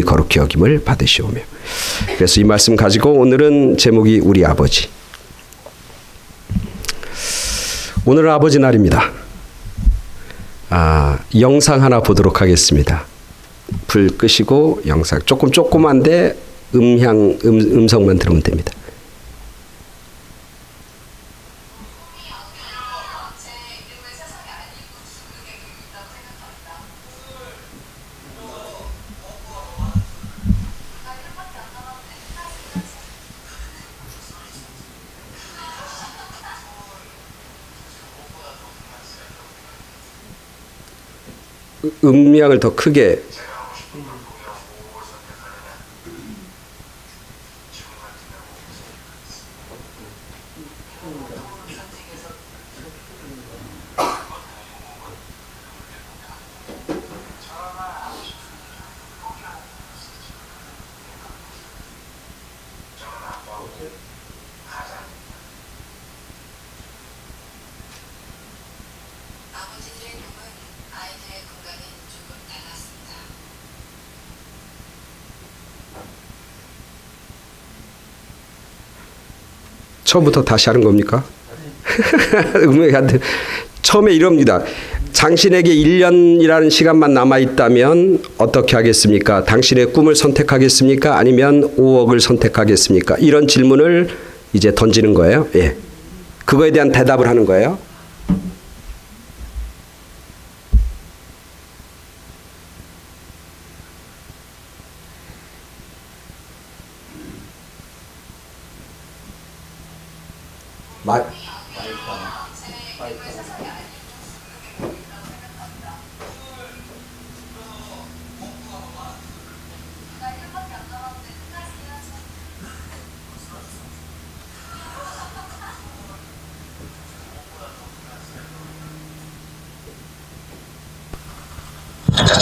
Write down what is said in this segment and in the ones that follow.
거룩히 여김을 받으시오며. 그래서 이 말씀 가지고 오늘은 제목이 우리 아버지. 오늘은 아버지 날입니다. 영상 하나 보도록 하겠습니다. 불 끄시고 영상 조그만데 음성만 들으면 됩니다. 음량을 더 크게. 처음부터 다시 하는 겁니까? 처음에 이럽니다. 당신에게 1년이라는 시간만 남아있다면 어떻게 하겠습니까? 당신의 꿈을 선택하겠습니까? 아니면 5억을 선택하겠습니까? 이런 질문을 이제 던지는 거예요. 예. 그거에 대한 대답을 하는 거예요.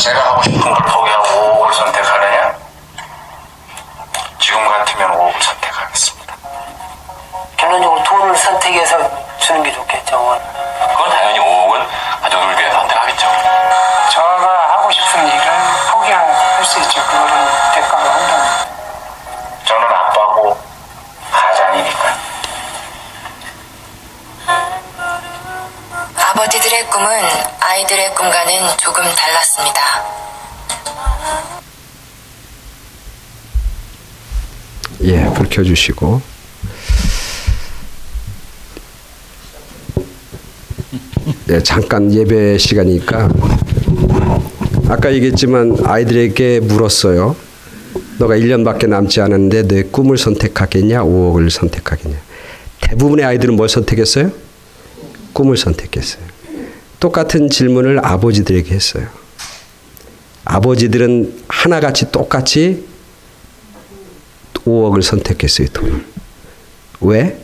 제가 하고 싶은 걸 포기하고 5억을 선택하느냐? 지금 같으면 5억을 선택하겠습니다. 결론적으로 돈을 선택해서 주는 게 좋겠죠. 그건 당연히 5억은 가족을 위해 선택하겠죠. 저가 하고 싶은 일을 포기할 수 있죠. 그거는 대가가 한다면. 저는 아빠고 가장이니까요. 아버지들의 꿈은 아이들의 꿈과는 조금 달랐습니다. 예, 불 켜주시고. 네, 잠깐 예배 시간이니까 아까 얘기했지만 아이들에게 물었어요. 너가 1년밖에 남지 않았는데 내 꿈을 선택하겠냐 5억을 선택하겠냐. 대부분의 아이들은 뭘 선택했어요? 꿈을 선택했어요. 똑같은 질문을 아버지들에게 했어요. 아버지들은 하나같이 똑같이 5억을 선택했어요. 돈을. 왜?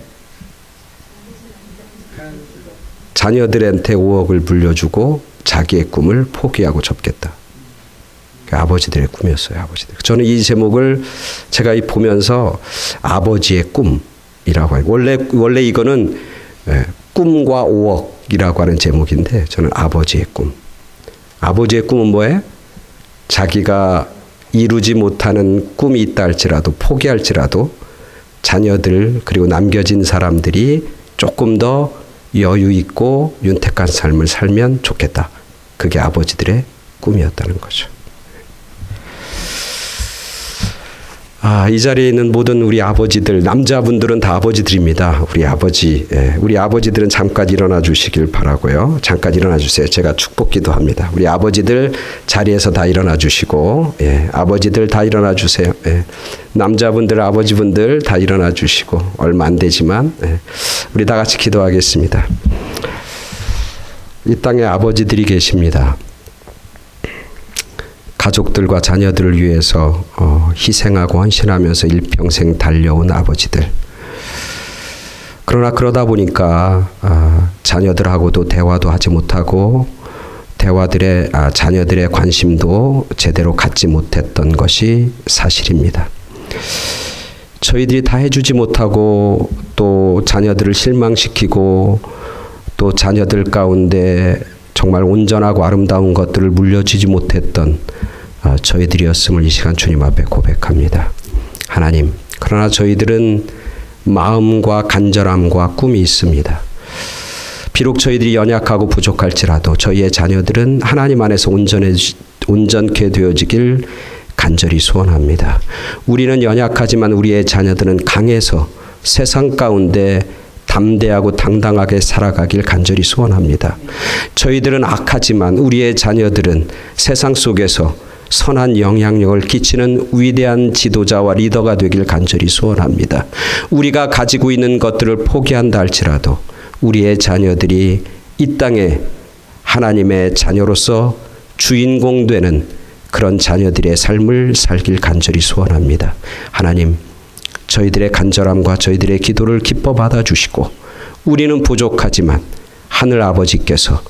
자녀들한테 5억을 물려주고 자기의 꿈을 포기하고 접겠다. 아버지들의 꿈이었어요. 아버지들. 저는 이 제목을 제가 보면서 아버지의 꿈이라고 해요. 원래 이거는 꿈과 5억이라고 하는 제목인데 저는 아버지의 꿈. 아버지의 꿈은 뭐예요? 자기가 이루지 못하는 꿈이 있다 할지라도 포기할지라도 자녀들 그리고 남겨진 사람들이 조금 더 여유 있고 윤택한 삶을 살면 좋겠다. 그게 아버지들의 꿈이었다는 거죠. 이 자리에 있는 모든 우리 아버지들, 남자분들은 다 아버지들입니다. 우리 아버지, 우리 아버지들은 잠깐 일어나 주시길 바라고요. 잠깐 일어나 주세요. 제가 축복기도 합니다. 우리 아버지들 자리에서 다 일어나 주시고, 아버지들 다 일어나 주세요. 남자분들, 아버지분들 다 일어나 주시고, 얼마 안 되지만, 우리 다 같이 기도하겠습니다. 이 땅에 아버지들이 계십니다. 가족들과 자녀들을 위해서 희생하고 헌신하면서 일평생 달려온 아버지들. 그러나 그러다 보니까 자녀들하고도 대화도 하지 못하고 자녀들의 관심도 제대로 갖지 못했던 것이 사실입니다. 저희들이 다 해주지 못하고 또 자녀들을 실망시키고 또 자녀들 가운데 정말 온전하고 아름다운 것들을 물려주지 못했던 저희들이었음을 이 시간 주님 앞에 고백합니다. 하나님, 그러나 저희들은 마음과 간절함과 꿈이 있습니다. 비록 저희들이 연약하고 부족할지라도 저희의 자녀들은 하나님 안에서 온전케 되어지길 간절히 소원합니다. 우리는 연약하지만 우리의 자녀들은 강해서 세상 가운데 담대하고 당당하게 살아가길 간절히 소원합니다. 저희들은 악하지만 우리의 자녀들은 세상 속에서 선한 영향력을 끼치는 위대한 지도자와 리더가 되길 간절히 소원합니다. 우리가 가지고 있는 것들을 포기한다 할지라도 우리의 자녀들이 이 땅에 하나님의 자녀로서 주인공 되는 그런 자녀들의 삶을 살길 간절히 소원합니다. 하나님, 저희들의 간절함과 저희들의 기도를 기뻐 받아주시고 우리는 부족하지만 하늘 아버지께서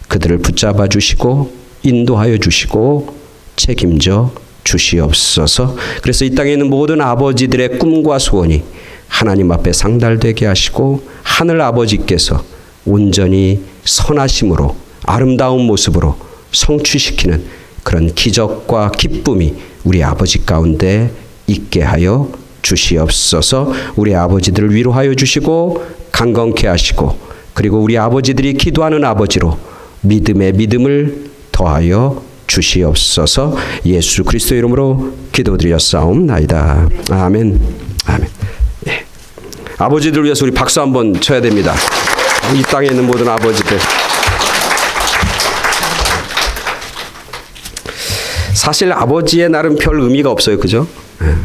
그들을 붙잡아 주시고 인도하여 주시고 책임져 주시옵소서. 그래서 이 땅에 있는 모든 아버지들의 꿈과 소원이 하나님 앞에 상달되게 하시고 하늘 아버지께서 온전히 선하심으로 아름다운 모습으로 성취시키는 그런 기적과 기쁨이 우리 아버지 가운데 있게 하여 주시옵소서. 우리 아버지들을 위로하여 주시고 강건케 하시고 그리고 우리 아버지들이 기도하는 아버지로 믿음의 믿음을 더하여 주시옵소서. 예수 그리스도 이름으로 기도드렸사옵나이다. 아멘. 아멘. 예. 아버지들 위해서 우리 박수 한번 쳐야 됩니다. 이 땅에 있는 모든 아버지들. 사실 아버지의 날은 별 의미가 없어요. 그죠? 예.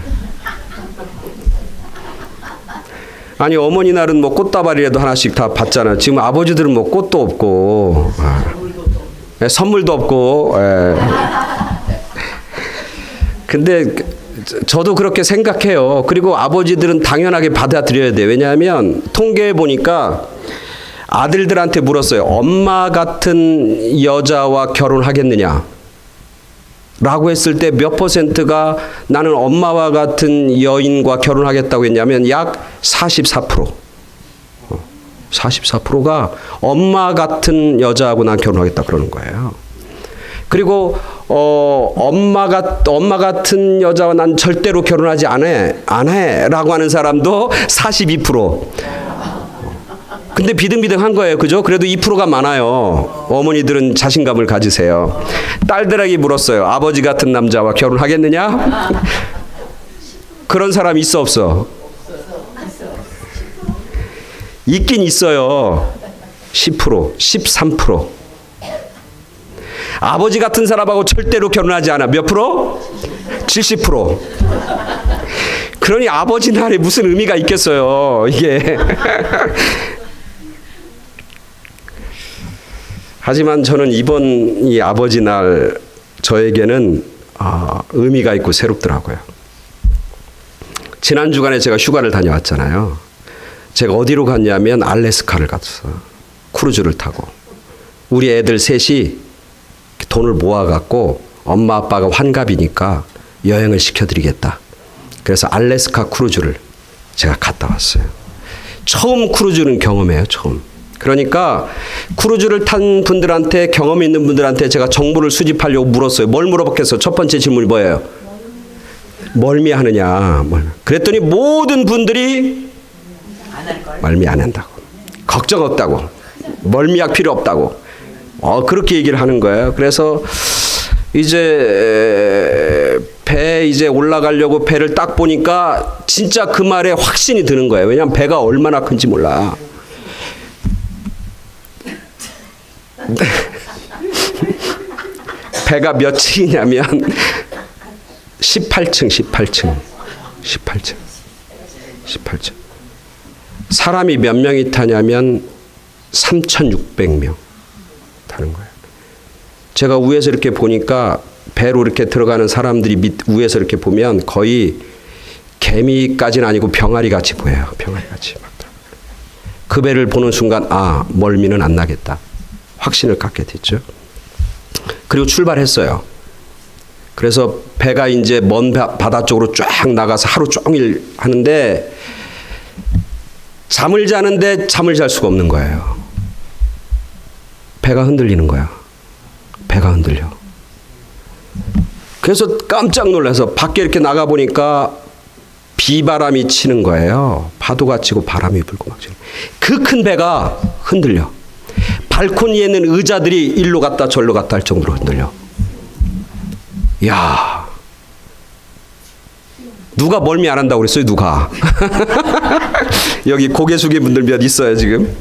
아니 어머니 날은 뭐 꽃다발이라도 하나씩 다 받잖아요. 지금 아버지들은 뭐 꽃도 없고 선물도 없고. 근데 저도 그렇게 생각해요. 그리고 아버지들은 당연하게 받아들여야 돼요. 왜냐하면 통계에 보니까 아들들한테 물었어요. 엄마 같은 여자와 결혼하겠느냐? 라고 했을 때 몇 퍼센트가 나는 엄마와 같은 여인과 결혼하겠다고 했냐면 약 44%. 44%가 엄마 같은 여자하고 난 결혼하겠다 그러는 거예요. 그리고 엄마 같은 여자와 난 절대로 결혼하지 안 해라고 하는 사람도 42%. 근데 비등비등한 거예요. 그죠? 그래도 2%가 많아요. 어머니들은 자신감을 가지세요. 딸들에게 물었어요. 아버지 같은 남자와 결혼하겠느냐? 그런 사람 있어 없어? 있긴 있어요. 10%, 13%. 아버지 같은 사람하고 절대로 결혼하지 않아. 몇 프로? 70%. 그러니 아버지 날에 무슨 의미가 있겠어요. 이게. 하지만 저는 이번 이 아버지 날 저에게는 의미가 있고 새롭더라고요. 지난 주간에 제가 휴가를 다녀왔잖아요. 제가 어디로 갔냐면 알래스카를 갔어. 크루즈를 타고. 우리 애들 셋이 돈을 모아갖고 엄마 아빠가 환갑이니까 여행을 시켜드리겠다. 그래서 알래스카 크루즈를 제가 갔다 왔어요. 처음 크루즈는 경험해요. 처음. 그러니까 크루즈를 탄 분들한테 경험 있는 분들한테 제가 정보를 수집하려고 물었어요. 뭘 물어봤겠어? 첫 번째 질문이 뭐예요? 멀미하느냐. 그랬더니 모든 분들이 멀미 안 한다고. 걱정 없다고. 멀미약 필요 없다고. 그렇게 얘기를 하는 거예요. 그래서 이제 배 이제 올라가려고 배를 딱 보니까 진짜 그 말에 확신이 드는 거예요. 왜냐하면 배가 얼마나 큰지 몰라. 배가 몇 층이냐면 18층. 사람이 몇 명이 타냐면 3,600명 타는 거예요. 제가 위에서 이렇게 보니까 배로 이렇게 들어가는 사람들이 위에서 이렇게 보면 거의 개미까지는 아니고 병아리 같이 보여요. 병아리 같이 막. 그 배를 보는 순간 멀미는 안 나겠다. 확신을 갖게 됐죠. 그리고 출발했어요. 그래서 배가 이제 먼 바다 쪽으로 쫙 나가서 하루 종일 하는데 잠을 자는데 잠을 잘 수가 없는 거예요. 배가 흔들리는 거야. 배가 흔들려. 그래서 깜짝 놀라서 밖에 이렇게 나가 보니까 비바람이 치는 거예요. 파도가 치고 바람이 불고 막 치는. 그 큰 배가 흔들려. 발코니에 있는 의자들이 일로 갔다 절로 갔다 할 정도로 흔들려. 야, 누가 멀미 안 한다고 그랬어요? 누가? 여기 고개 숙인 분들 몇 있어요 지금?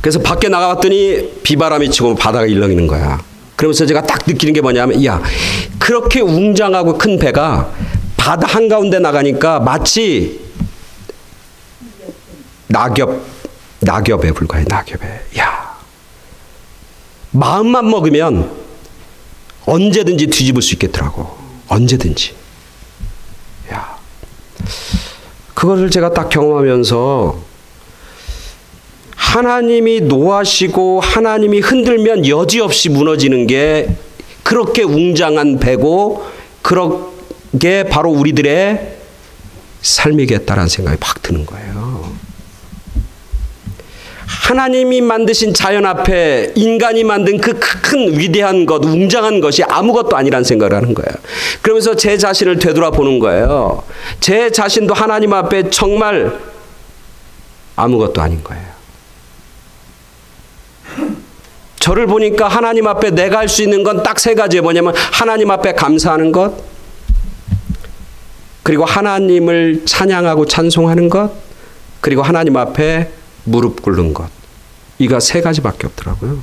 그래서 밖에 나가봤더니 비바람이 치고 바다가 일렁이는 거야. 그러면서 제가 딱 느끼는 게 뭐냐면, 야, 그렇게 웅장하고 큰 배가 바다 한가운데 나가니까 마치 낙엽에 불과해. 낙엽에. 야, 마음만 먹으면 언제든지 뒤집을 수 있겠더라고. 언제든지. 야, 그거를 제가 딱 경험하면서 하나님이 노하시고 하나님이 흔들면 여지없이 무너지는 게 그렇게 웅장한 배고 그렇게 바로 우리들의 삶이겠다라는 생각이 팍 드는 거예요. 하나님이 만드신 자연 앞에 인간이 만든 그 큰 위대한 것, 웅장한 것이 아무것도 아니라는 생각을 하는 거예요. 그러면서 제 자신을 되돌아보는 거예요. 제 자신도 하나님 앞에 정말 아무것도 아닌 거예요. 저를 보니까 하나님 앞에 내가 할 수 있는 건 딱 세 가지예요. 뭐냐면 하나님 앞에 감사하는 것, 그리고 하나님을 찬양하고 찬송하는 것, 그리고 하나님 앞에 무릎 꿇는 것. 이가 세 가지밖에 없더라고요.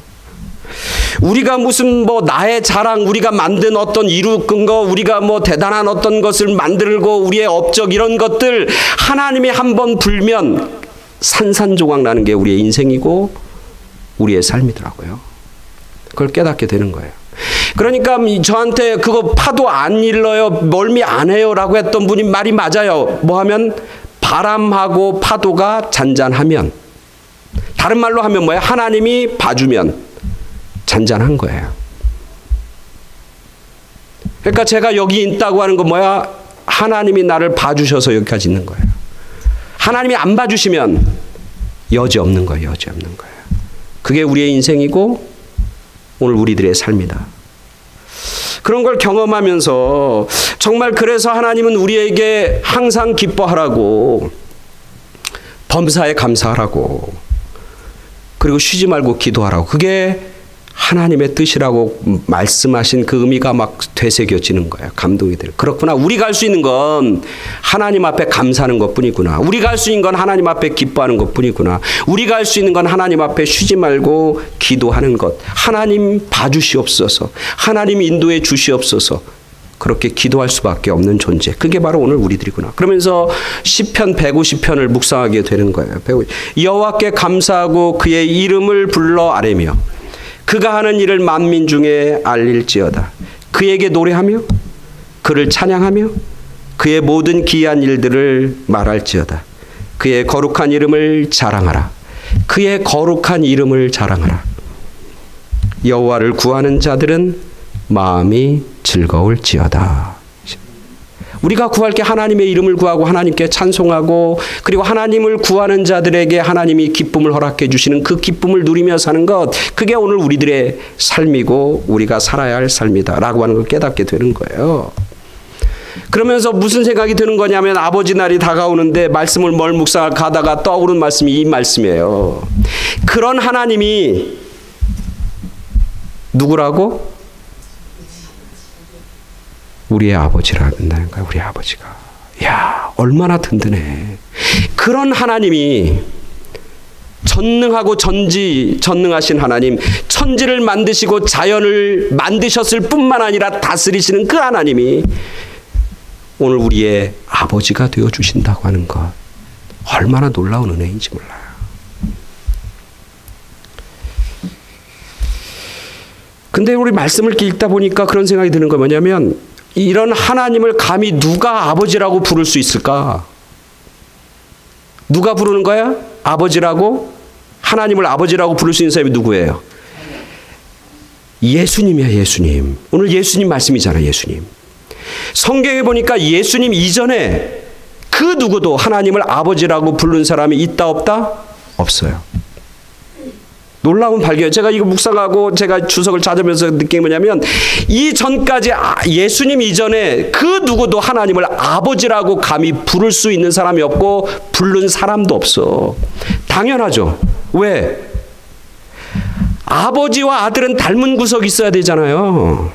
우리가 무슨 뭐 나의 자랑, 우리가 만든 어떤 이룩은 거, 우리가 뭐 대단한 어떤 것을 만들고 우리의 업적 이런 것들 하나님이 한번 불면 산산조각 나는 게 우리의 인생이고 우리의 삶이더라고요. 그걸 깨닫게 되는 거예요. 그러니까 저한테 그거 파도 안 일러요, 멀미 안 해요 라고 했던 분이 말이 맞아요. 뭐 하면 바람하고 파도가 잔잔하면, 다른 말로 하면 뭐예요? 하나님이 봐주면 잔잔한 거예요. 그러니까 제가 여기 있다고 하는 건 뭐야? 하나님이 나를 봐주셔서 여기까지 있는 거예요. 하나님이 안 봐주시면 여지 없는 거예요. 여지 없는 거예요. 그게 우리의 인생이고 오늘 우리들의 삶이다. 그런 걸 경험하면서 정말 그래서 하나님은 우리에게 항상 기뻐하라고, 범사에 감사하라고, 그리고 쉬지 말고 기도하라고, 그게 하나님의 뜻이라고 말씀하신 그 의미가 막 되새겨지는 거예요. 감동이 돼요. 그렇구나. 우리가 할 수 있는 건 하나님 앞에 감사하는 것뿐이구나. 우리가 할 수 있는 건 하나님 앞에 기뻐하는 것뿐이구나. 우리가 할 수 있는 건 하나님 앞에 쉬지 말고 기도하는 것. 하나님 봐주시옵소서. 하나님 인도해 주시옵소서. 그렇게 기도할 수밖에 없는 존재. 그게 바로 오늘 우리들이구나. 그러면서 시편 150편을 묵상하게 되는 거예요. 여호와께 감사하고 그의 이름을 불러 아뢰며 그가 하는 일을 만민 중에 알릴지어다. 그에게 노래하며 그를 찬양하며 그의 모든 기이한 일들을 말할지어다. 그의 거룩한 이름을 자랑하라. 그의 거룩한 이름을 자랑하라. 여호와를 구하는 자들은 마음이 즐거울지어다. 우리가 구할 게 하나님의 이름을 구하고 하나님께 찬송하고, 그리고 하나님을 구하는 자들에게 하나님이 기쁨을 허락해 주시는 그 기쁨을 누리며 사는 것, 그게 오늘 우리들의 삶이고 우리가 살아야 할 삶이다라고 하는 걸 깨닫게 되는 거예요. 그러면서 무슨 생각이 드는 거냐면, 아버지 날이 다가오는데 말씀을 뭘 묵상을 가다가 떠오른 말씀이 이 말씀이에요. 그런 하나님이 누구라고? 우리의 아버지라는 거야. 우리 아버지가. 야, 얼마나 든든해. 그런 하나님이, 전능하고 전능하신 하나님, 천지를 만드시고 자연을 만드셨을 뿐만 아니라 다스리시는 그 하나님이 오늘 우리의 아버지가 되어주신다고 하는 것, 얼마나 놀라운 은혜인지 몰라요. 근데 우리 말씀을 이렇게 읽다 보니까 그런 생각이 드는 거 뭐냐면, 이런 하나님을 감히 누가 아버지라고 부를 수 있을까? 누가 부르는 거야? 아버지라고? 하나님을 아버지라고 부를 수 있는 사람이 누구예요? 예수님이야, 예수님. 오늘 예수님 말씀이잖아, 예수님. 성경에 보니까 예수님 이전에 그 누구도 하나님을 아버지라고 부른 사람이 있다 없다? 없어요. 놀라운 발견. 제가 이거 묵상하고 제가 주석을 찾으면서 느낀 게 뭐냐면 이 전까지 예수님 이전에 그 누구도 하나님을 아버지라고 감히 부를 수 있는 사람이 없고 부른 사람도 없어. 당연하죠. 왜? 아버지와 아들은 닮은 구석이 있어야 되잖아요.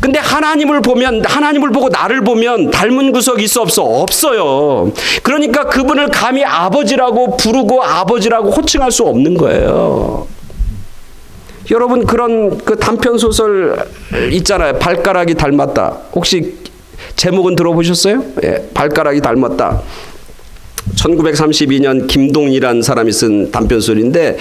근데 하나님을 보면, 하나님을 보고 나를 보면 닮은 구석이 있어 없어? 없어요. 그러니까 그분을 감히 아버지라고 부르고 아버지라고 호칭할 수 없는 거예요. 여러분 그런 그 단편 소설 있잖아요. 발가락이 닮았다. 혹시 제목은 들어보셨어요? 예, 발가락이 닮았다. 1932년 김동일이라는 사람이 쓴 단편소설인데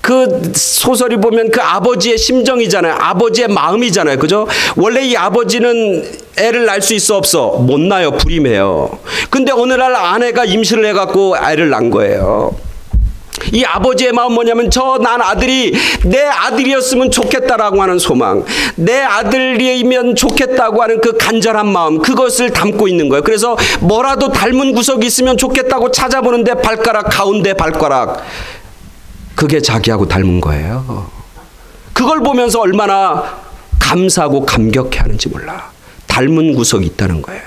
그 소설이 보면 그 아버지의 심정이잖아요. 아버지의 마음이잖아요. 그죠? 원래 이 아버지는 애를 낳을 수 있어 없어? 못 낳아요. 불임해요. 근데 어느 날 아내가 임신을 해갖고 애를 낳은 거예요. 이 아버지의 마음 뭐냐면 저 난 아들이 내 아들이었으면 좋겠다라고 하는 소망, 내 아들이면 좋겠다고 하는 그 간절한 마음, 그것을 담고 있는 거예요. 그래서 뭐라도 닮은 구석이 있으면 좋겠다고 찾아보는데 발가락 가운데 발가락, 그게 자기하고 닮은 거예요. 그걸 보면서 얼마나 감사하고 감격해하는지 몰라. 닮은 구석이 있다는 거예요.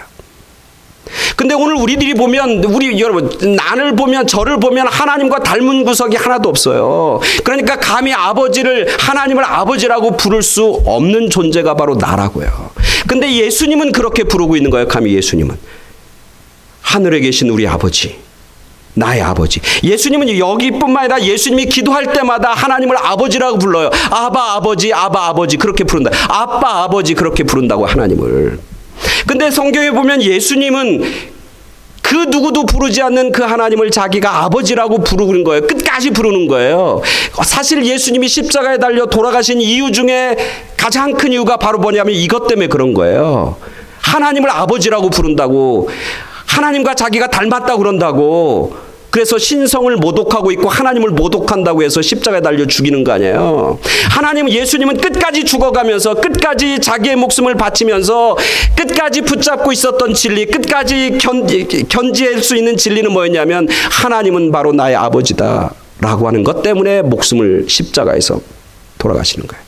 근데 오늘 우리들이 보면, 우리 여러분, 나를 보면, 저를 보면 하나님과 닮은 구석이 하나도 없어요. 그러니까 감히 하나님을 아버지라고 부를 수 없는 존재가 바로 나라고요. 근데 예수님은 그렇게 부르고 있는 거예요. 감히 예수님은 하늘에 계신 우리 아버지, 나의 아버지. 예수님은 여기뿐만 아니라 예수님이 기도할 때마다 하나님을 아버지라고 불러요. 아바 아버지, 아바 아버지, 그렇게 부른다. 아빠 아버지, 그렇게 부른다고 하나님을. 근데 성경에 보면 예수님은 그 누구도 부르지 않는 그 하나님을 자기가 아버지라고 부르는 거예요. 끝까지 부르는 거예요. 사실 예수님이 십자가에 달려 돌아가신 이유 중에 가장 큰 이유가 바로 뭐냐면 이것 때문에 그런 거예요. 하나님을 아버지라고 부른다고, 하나님과 자기가 닮았다고 그런다고. 그래서 신성을 모독하고 있고 하나님을 모독한다고 해서 십자가에 달려 죽이는 거 아니에요. 예수님은 끝까지 죽어가면서, 끝까지 자기의 목숨을 바치면서, 끝까지 붙잡고 있었던 진리, 끝까지 견지할 수 있는 진리는 뭐였냐면 하나님은 바로 나의 아버지다 라고 하는 것 때문에 목숨을 십자가에서 돌아가시는 거예요.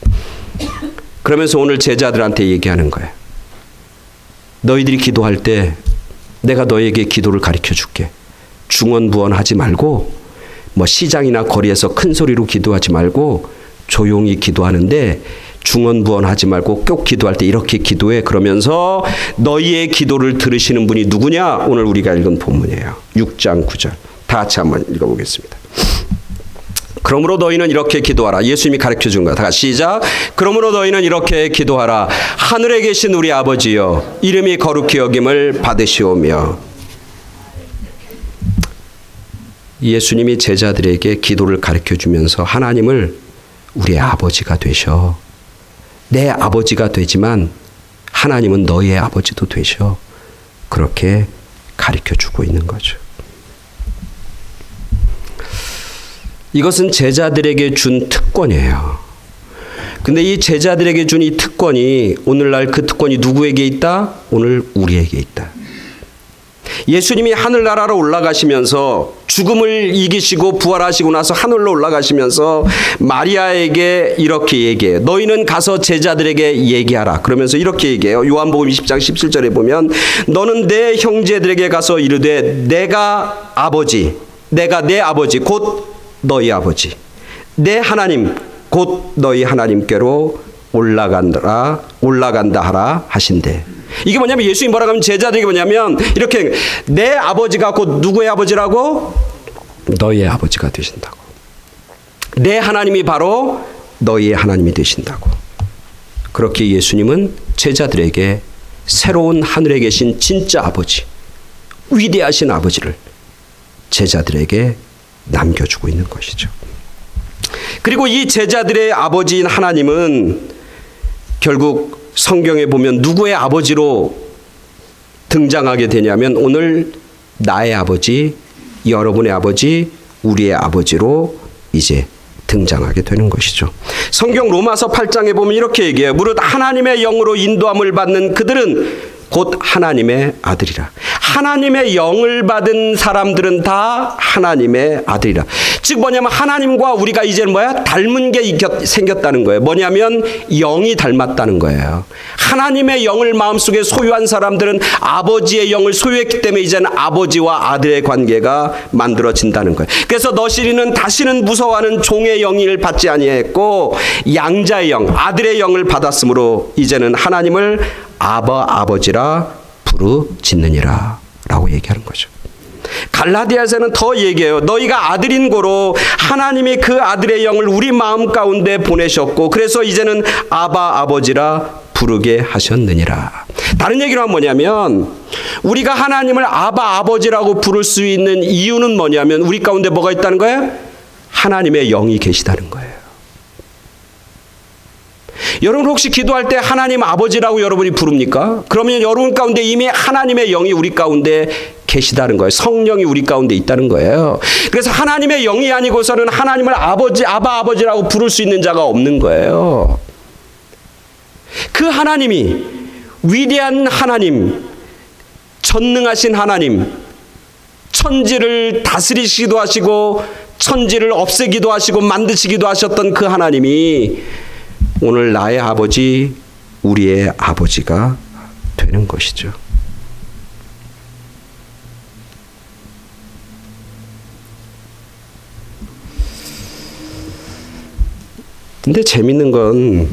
그러면서 오늘 제자들한테 얘기하는 거예요. 너희들이 기도할 때 내가 너에게 기도를 가르쳐 줄게. 중언부언하지 말고, 뭐 시장이나 거리에서 큰 소리로 기도하지 말고 조용히 기도하는데, 중언부언하지 말고 꼭 기도할 때 이렇게 기도해. 그러면서 너희의 기도를 들으시는 분이 누구냐? 오늘 우리가 읽은 본문이에요. 6장 9절. 다 같이 한번 읽어보겠습니다. 그러므로 너희는 이렇게 기도하라. 예수님이 가르쳐 준 거야. 다 같이 시작. 그러므로 너희는 이렇게 기도하라. 하늘에 계신 우리 아버지여, 이름이 거룩히 여김을 받으시오며. 예수님이 제자들에게 기도를 가르쳐 주면서 하나님을 우리의 아버지가 되셔. 내 아버지가 되지만 하나님은 너희의 아버지도 되셔. 그렇게 가르쳐 주고 있는 거죠. 이것은 제자들에게 준 특권이에요. 근데 이 제자들에게 준 이 특권이 오늘날 그 특권이 누구에게 있다? 오늘 우리에게 있다. 예수님이 하늘나라로 올라가시면서 죽음을 이기시고 부활하시고 나서 하늘로 올라가시면서 마리아에게 이렇게 얘기해요. 너희는 가서 제자들에게 얘기하라. 그러면서 이렇게 얘기해요. 요한복음 20장 17절에 보면 너는 내 형제들에게 가서 이르되 내가 내 아버지 곧 너희 아버지, 내 하나님 곧 너희 하나님께로 올라간다 하라 하신대. 이게 뭐냐면 예수님이 뭐라고 하면 제자들에게 뭐냐면 이렇게, 내 아버지가 곧 누구의 아버지라고? 너희의 아버지가 되신다고. 내 하나님이 바로 너희의 하나님이 되신다고. 그렇게 예수님은 제자들에게 새로운 하늘에 계신 진짜 아버지, 위대하신 아버지를 제자들에게 남겨주고 있는 것이죠. 그리고 이 제자들의 아버지인 하나님은 결국 성경에 보면 누구의 아버지로 등장하게 되냐면 오늘 나의 아버지, 여러분의 아버지, 우리의 아버지로 이제 등장하게 되는 것이죠. 성경 로마서 8장에 보면 이렇게 얘기해요. 무릇 하나님의 영으로 인도함을 받는 그들은 곧 하나님의 아들이라. 하나님의 영을 받은 사람들은 다 하나님의 아들이라. 즉 뭐냐면 하나님과 우리가 이제는 뭐야? 닮은 게 생겼다는 거예요. 뭐냐면 영이 닮았다는 거예요. 하나님의 영을 마음속에 소유한 사람들은 아버지의 영을 소유했기 때문에 이제는 아버지와 아들의 관계가 만들어진다는 거예요. 그래서 너시리는 다시는 무서워하는 종의 영을 받지 아니했고 양자의 영, 아들의 영을 받았으므로 이제는 하나님을 아버지라 부르짖느니라 라고 얘기하는 거죠. 갈라디아서는 더 얘기해요. 너희가 아들인 고로 하나님이 그 아들의 영을 우리 마음 가운데 보내셨고 그래서 이제는 아버지라 부르게 하셨느니라. 다른 얘기로 하면 뭐냐면 우리가 하나님을 아버지라고 부를 수 있는 이유는 뭐냐면 우리 가운데 뭐가 있다는 거예요? 하나님의 영이 계시다는 거예요. 여러분 혹시 기도할 때 하나님 아버지라고 여러분이 부릅니까? 그러면 여러분 가운데 이미 하나님의 영이 우리 가운데 계시다는 거예요. 성령이 우리 가운데 있다는 거예요. 그래서 하나님의 영이 아니고서는 하나님을 아버지라고 부를 수 있는 자가 없는 거예요. 그 하나님이 위대한 하나님, 전능하신 하나님, 천지를 다스리시기도 하시고 천지를 없애기도 하시고 만드시기도 하셨던 그 하나님이 오늘 나의 아버지, 우리의 아버지가 되는 것이죠. 근데 재밌는 건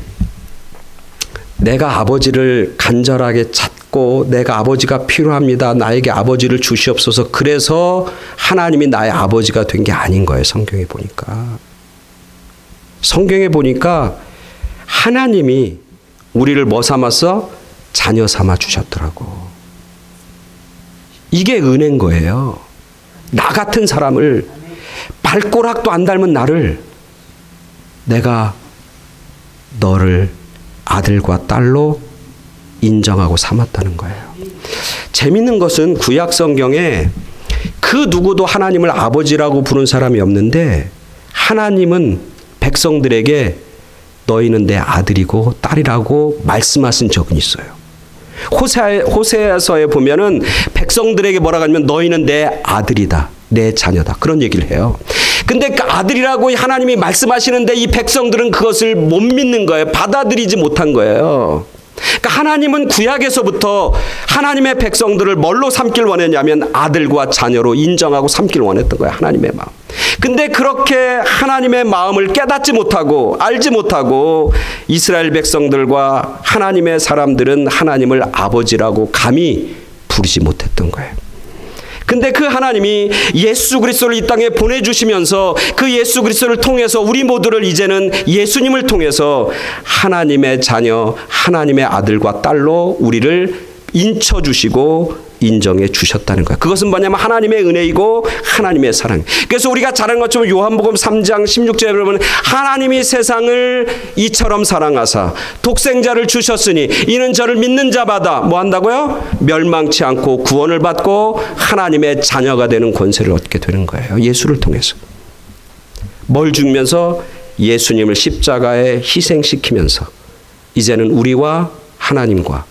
내가 아버지를 간절하게 찾고 내가 아버지가 필요합니다. 나에게 아버지를 주시옵소서. 그래서 하나님이 나의 아버지가 된 게 아닌 거예요. 성경에 보니까. 성경에 보니까 하나님이 우리를 뭐 삼았어? 자녀 삼아 주셨더라고. 이게 은혜인 거예요. 나 같은 사람을 발꼬락도 안 닮은 나를 내가 너를 아들과 딸로 인정하고 삼았다는 거예요. 재밌는 것은 구약 성경에 그 누구도 하나님을 아버지라고 부른 사람이 없는데 하나님은 백성들에게 너희는 내 아들이고 딸이라고 말씀하신 적은 있어요. 호세아서에 보면은 백성들에게 뭐라고 하냐면 너희는 내 아들이다. 내 자녀다. 그런 얘기를 해요. 근데 그 아들이라고 하나님이 말씀하시는데 이 백성들은 그것을 못 믿는 거예요. 받아들이지 못한 거예요. 그러니까 하나님은 구약에서부터 하나님의 백성들을 뭘로 삼길 원했냐면 아들과 자녀로 인정하고 삼길 원했던 거예요. 하나님의 마음. 근데 그렇게 하나님의 마음을 깨닫지 못하고 알지 못하고 이스라엘 백성들과 하나님의 사람들은 하나님을 아버지라고 감히 부르지 못했던 거예요. 근데 그 하나님이 예수 그리스도를 이 땅에 보내주시면서 그 예수 그리스도를 통해서 우리 모두를 이제는 예수님을 통해서 하나님의 자녀, 하나님의 아들과 딸로 우리를 인쳐주시고 인정해 주셨다는 거예요. 그것은 뭐냐면 하나님의 은혜이고 하나님의 사랑. 그래서 우리가 잘 아는 것처럼 요한복음 3장 16절에 보면 하나님이 세상을 이처럼 사랑하사 독생자를 주셨으니 이는 저를 믿는 자마다 뭐 한다고요? 멸망치 않고 구원을 받고 하나님의 자녀가 되는 권세를 얻게 되는 거예요. 예수를 통해서. 뭘 주면서? 예수님을 십자가에 희생시키면서 이제는 우리와 하나님과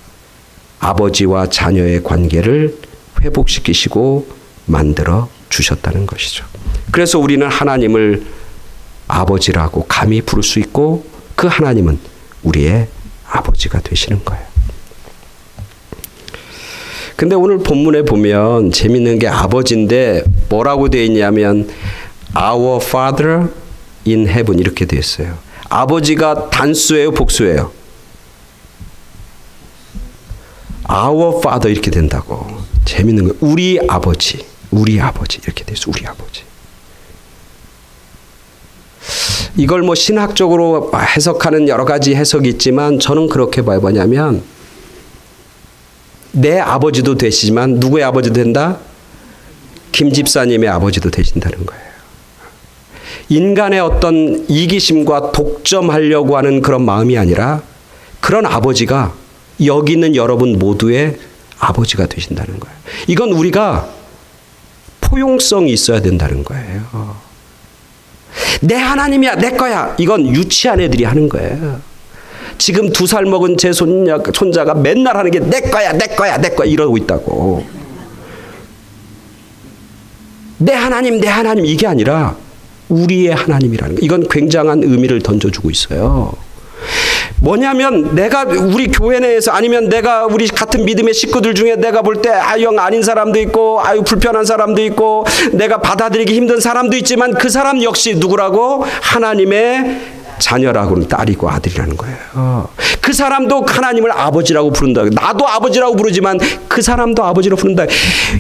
아버지와 자녀의 관계를 회복시키시고 만들어 주셨다는 것이죠. 그래서 우리는 하나님을 아버지라고 감히 부를 수 있고 그 하나님은 우리의 아버지가 되시는 거예요. 근데 오늘 본문에 보면 재밌는 게 아버지인데 뭐라고 되어 있냐면 Our Father in Heaven 이렇게 되어 있어요. 아버지가 단수예요, 복수예요? Our Father 이렇게 된다고. 재밌는 거예요. 우리 아버지 이렇게 돼서 우리 아버지. 이걸 뭐 신학적으로 해석하는 여러 가지 해석이 있지만 저는 그렇게 봐요. 뭐냐면 내 아버지도 되시지만 누구의 아버지도 된다? 김 집사님의 아버지도 되신다는 거예요. 인간의 어떤 이기심과 독점하려고 하는 그런 마음이 아니라 그런 아버지가 여기 있는 여러분 모두의 아버지가 되신다는 거예요. 이건 우리가 포용성이 있어야 된다는 거예요. 내 하나님이야, 내 거야. 이건 유치한 애들이 하는 거예요. 지금 2살 먹은 제 손자가 맨날 하는 게 내 거야, 내 거야, 내 거야 이러고 있다고. 내 하나님 이게 아니라 우리의 하나님이라는 거. 이건 굉장한 의미를 던져주고 있어요. 뭐냐면 내가 우리 교회 내에서 아니면 내가 우리 같은 믿음의 식구들 중에 내가 볼 때 영 아닌 사람도 있고 불편한 사람도 있고 내가 받아들이기 힘든 사람도 있지만 그 사람 역시 누구라고? 하나님의 자녀라고는 딸이고 아들이라는 거예요. 그 사람도 하나님을 아버지라고 부른다. 나도 아버지라고 부르지만 그 사람도 아버지로 부른다.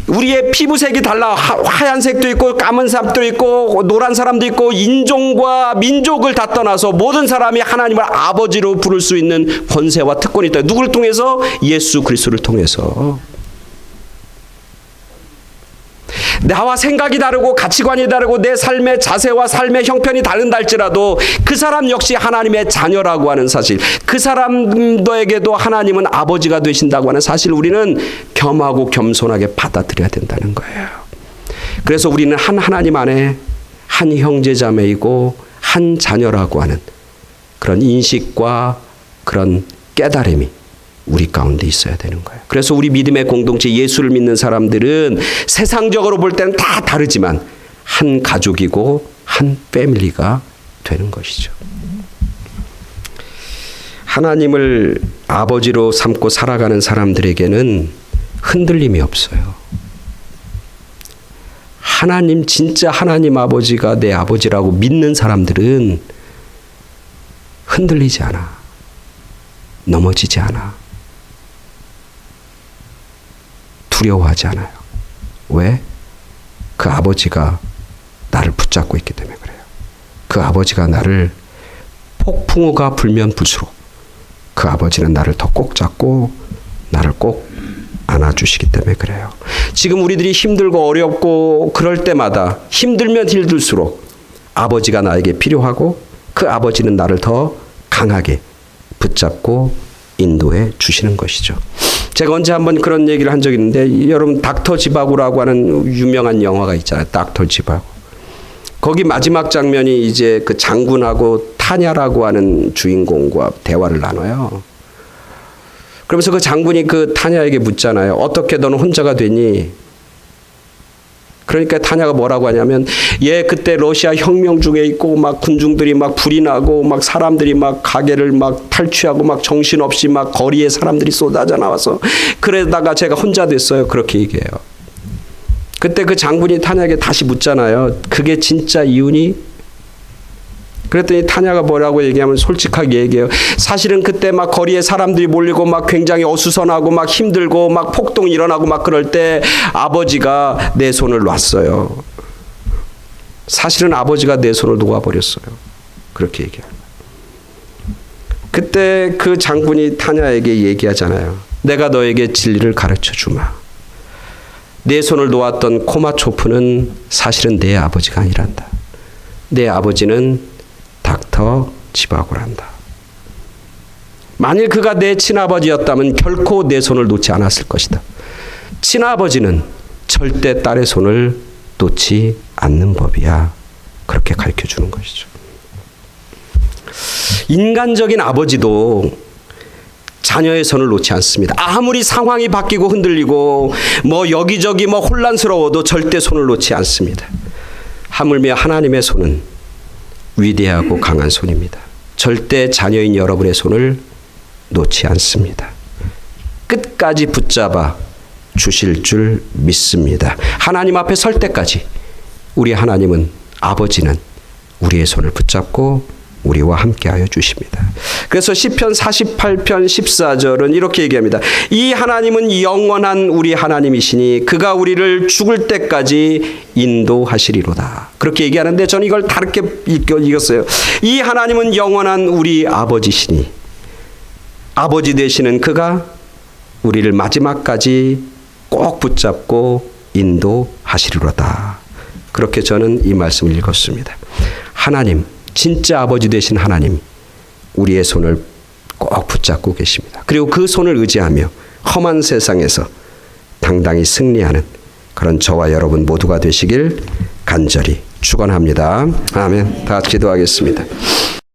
우리의 피부색이 달라. 하얀색도 있고 까만 사람도 있고 노란 사람도 있고 인종과 민족을 다 떠나서 모든 사람이 하나님을 아버지로 부를 수 있는 권세와 특권이 있다. 누구를 통해서? 예수 그리스도를 통해서. 나와 생각이 다르고 가치관이 다르고 내 삶의 자세와 삶의 형편이 다른다 할지라도 그 사람 역시 하나님의 자녀라고 하는 사실, 그 사람들에게도 하나님은 아버지가 되신다고 하는 사실, 우리는 겸하고 겸손하게 받아들여야 된다는 거예요. 그래서 우리는 한 하나님 안에 한 형제자매이고 한 자녀라고 하는 그런 인식과 그런 깨달음이 우리 가운데 있어야 되는 거예요. 그래서 우리 믿음의 공동체, 예수를 믿는 사람들은 세상적으로 볼 때는 다 다르지만 한 가족이고 한 패밀리가 되는 것이죠. 하나님을 아버지로 삼고 살아가는 사람들에게는 흔들림이 없어요. 하나님, 진짜 하나님 아버지가 내 아버지라고 믿는 사람들은 흔들리지 않아. 넘어지지 않아. 두려워하지 않아요. 왜? 그 아버지가 나를 붙잡고 있기 때문에 그래요. 그 아버지가 나를 폭풍우가 불면 불수록 그 아버지는 나를 더 꼭 잡고 나를 꼭 안아주시기 때문에 그래요. 지금 우리들이 힘들고 어렵고 그럴 때마다 힘들면 힘들수록 아버지가 나에게 필요하고 그 아버지는 나를 더 강하게 붙잡고 인도해 주시는 것이죠. 제가 언제 한번 그런 얘기를 한 적이 있는데, 여러분 닥터 지바고라고 하는 유명한 영화가 있잖아요. 닥터 지바고. 거기 마지막 장면이 이제 그 장군하고 타냐라고 하는 주인공과 대화를 나눠요. 그러면서 그 장군이 그 타냐에게 묻잖아요. 어떻게 너는 혼자가 되니? 그러니까 타냐가 뭐라고 하냐면, 예, 그때 러시아 혁명 중에 있고 막 군중들이 막 불이 나고 막 사람들이 막 가게를 막 탈취하고 막 정신없이 막 거리에 사람들이 쏟아져 나와서 그러다가 제가 혼자 됐어요. 그렇게 얘기해요. 그때 그 장군이 타냐에게 다시 묻잖아요. 그게 진짜 이유니? 그랬더니 타냐가 뭐라고 얘기하면 솔직하게 얘기해요. 사실은 그때 막 거리에 사람들이 몰리고 막 굉장히 어수선하고 막 힘들고 막 폭동이 일어나고 막 그럴 때 아버지가 내 손을 놨어요. 사실은 아버지가 내 손을 놓아버렸어요. 그렇게 얘기해요. 그때 그 장군이 타냐에게 얘기하잖아요. 내가 너에게 진리를 가르쳐 주마. 내 손을 놓았던 코마초프는 사실은 내 아버지가 아니란다. 내 아버지는 닥터 지바고란다. 만일 그가 내 친아버지였다면 결코 내 손을 놓지 않았을 것이다. 친아버지는 절대 딸의 손을 놓지 않는 법이야. 그렇게 가르쳐주는 것이죠. 인간적인 아버지도 자녀의 손을 놓지 않습니다. 아무리 상황이 바뀌고 흔들리고 뭐 여기저기 뭐 혼란스러워도 절대 손을 놓지 않습니다. 하물며 하나님의 손은 위대하고 강한 손입니다. 절대 자녀인 여러분의 손을 놓지 않습니다. 끝까지 붙잡아 주실 줄 믿습니다. 하나님 앞에 설 때까지 우리 하나님은, 아버지는 우리의 손을 붙잡고 우리와 함께하여 주십니다. 그래서 시편 48편 14절은 이렇게 얘기합니다. 이 하나님은 영원한 우리 하나님이시니 그가 우리를 죽을 때까지 인도하시리로다. 그렇게 얘기하는데 저는 이걸 다르게 읽었어요. 이 하나님은 영원한 우리 아버지시니 아버지 되시는 그가 우리를 마지막까지 꼭 붙잡고 인도하시리로다. 그렇게 저는 이 말씀을 읽었습니다. 하나님, 진짜 아버지 되신 하나님, 우리의 손을 꼭 붙잡고 계십니다. 그리고 그 손을 의지하며 험한 세상에서 당당히 승리하는 그런 저와 여러분 모두가 되시길 간절히 축원합니다. 아멘. 다 같이 기도하겠습니다.